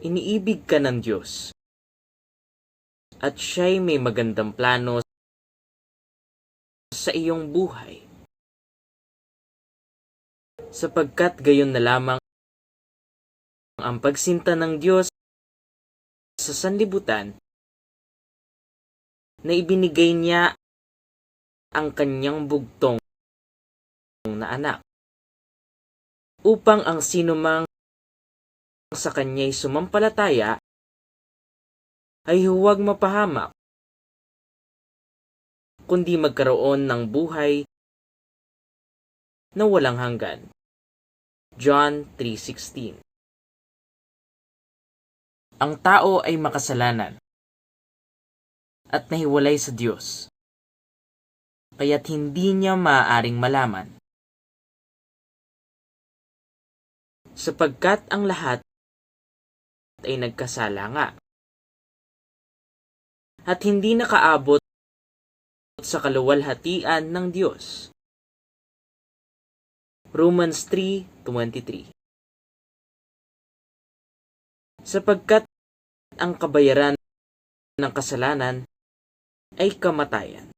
Iniibig ka ng Diyos at siya'y may magandang plano sa iyong buhay. Sapagkat gayon na lamang ang pagsinta ng Diyos sa sanlibutan na ibinigay niya ang kanyang bugtong na anak upang ang sinumang sa kanya'y sumampalataya ay huwag mapahamak, kundi magkaroon ng buhay na walang hanggan. John 3:16. Ang tao ay makasalanan at nahiwalay sa Diyos, kaya't hindi niya maaaring malaman. Sapagkat ang lahat ay nagkasala nga at hindi nakaabot sa kaluwalhatian ng Diyos. Romans 3:23. Sapagkat ang kabayaran ng kasalanan ay kamatayan.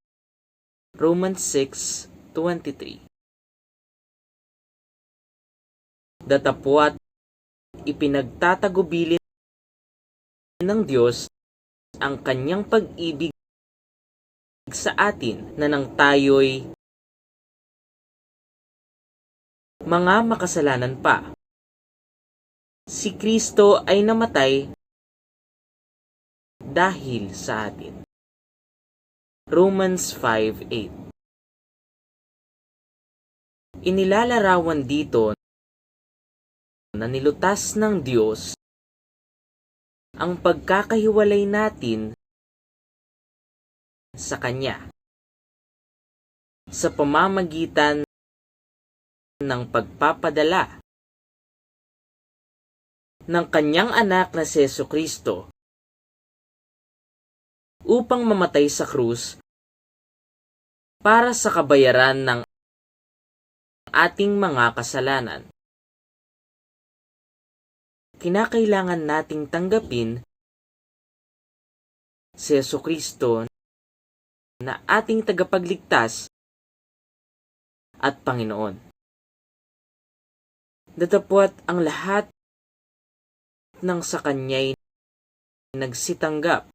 Romans 6:23. Datapwat ipinagtatagubilin ng Diyos ang kanyang pag-ibig sa atin na nang tayo'y mga makasalanan pa, si Kristo ay namatay dahil sa atin. Romans 5:8. Inilalarawan dito na nilutas ng Diyos ang pagkakahiwalay natin sa Kanya sa pamamagitan ng pagpapadala ng Kanyang anak na si Jesucristo upang mamatay sa krus para sa kabayaran ng ating mga kasalanan. Kinakailangan nating tanggapin si Jesucristo na ating tagapagligtas at Panginoon. Datapwat ang lahat ng sa Kanya'y nagsitanggap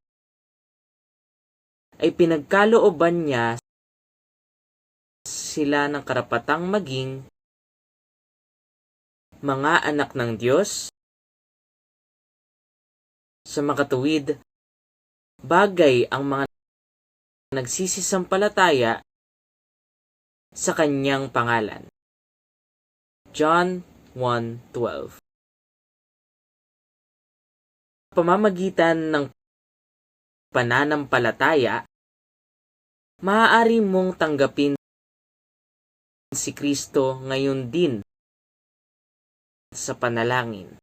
ay pinagkalooban niya sila ng karapatang maging mga anak ng Diyos sa makatuwid, bagay ang mga nagsisisampalataya sa Kanyang pangalan. John 1:12. Pamamagitan ng pananampalataya, maaari mong tanggapin si Kristo ngayon din sa panalangin.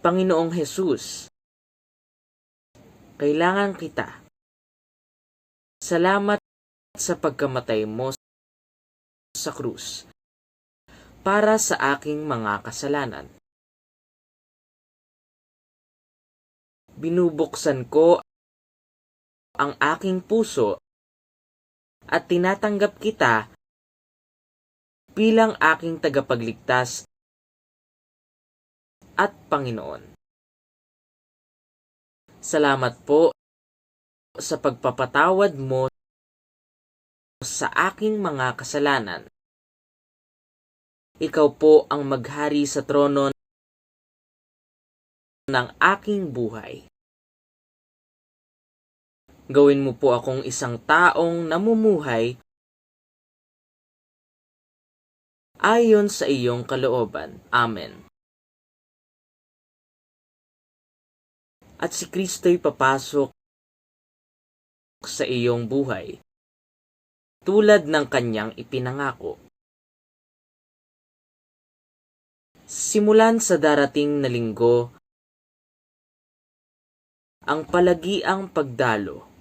Panginoong Hesus, kailangan kita. Salamat sa pagkamatay mo sa krus para sa aking mga kasalanan. Binubuksan ko ang aking puso at tinatanggap kita bilang aking tagapagligtas at Panginoon. Salamat po sa pagpapatawad mo sa aking mga kasalanan. Ikaw po ang maghari sa trono ng aking buhay. Gawin mo po akong isang taong namumuhay ayon sa iyong kalooban. Amen. At si Kristo'y papasok sa iyong buhay, tulad ng Kanyang ipinangako. Simulan sa darating na linggo, ang palagiang pagdalo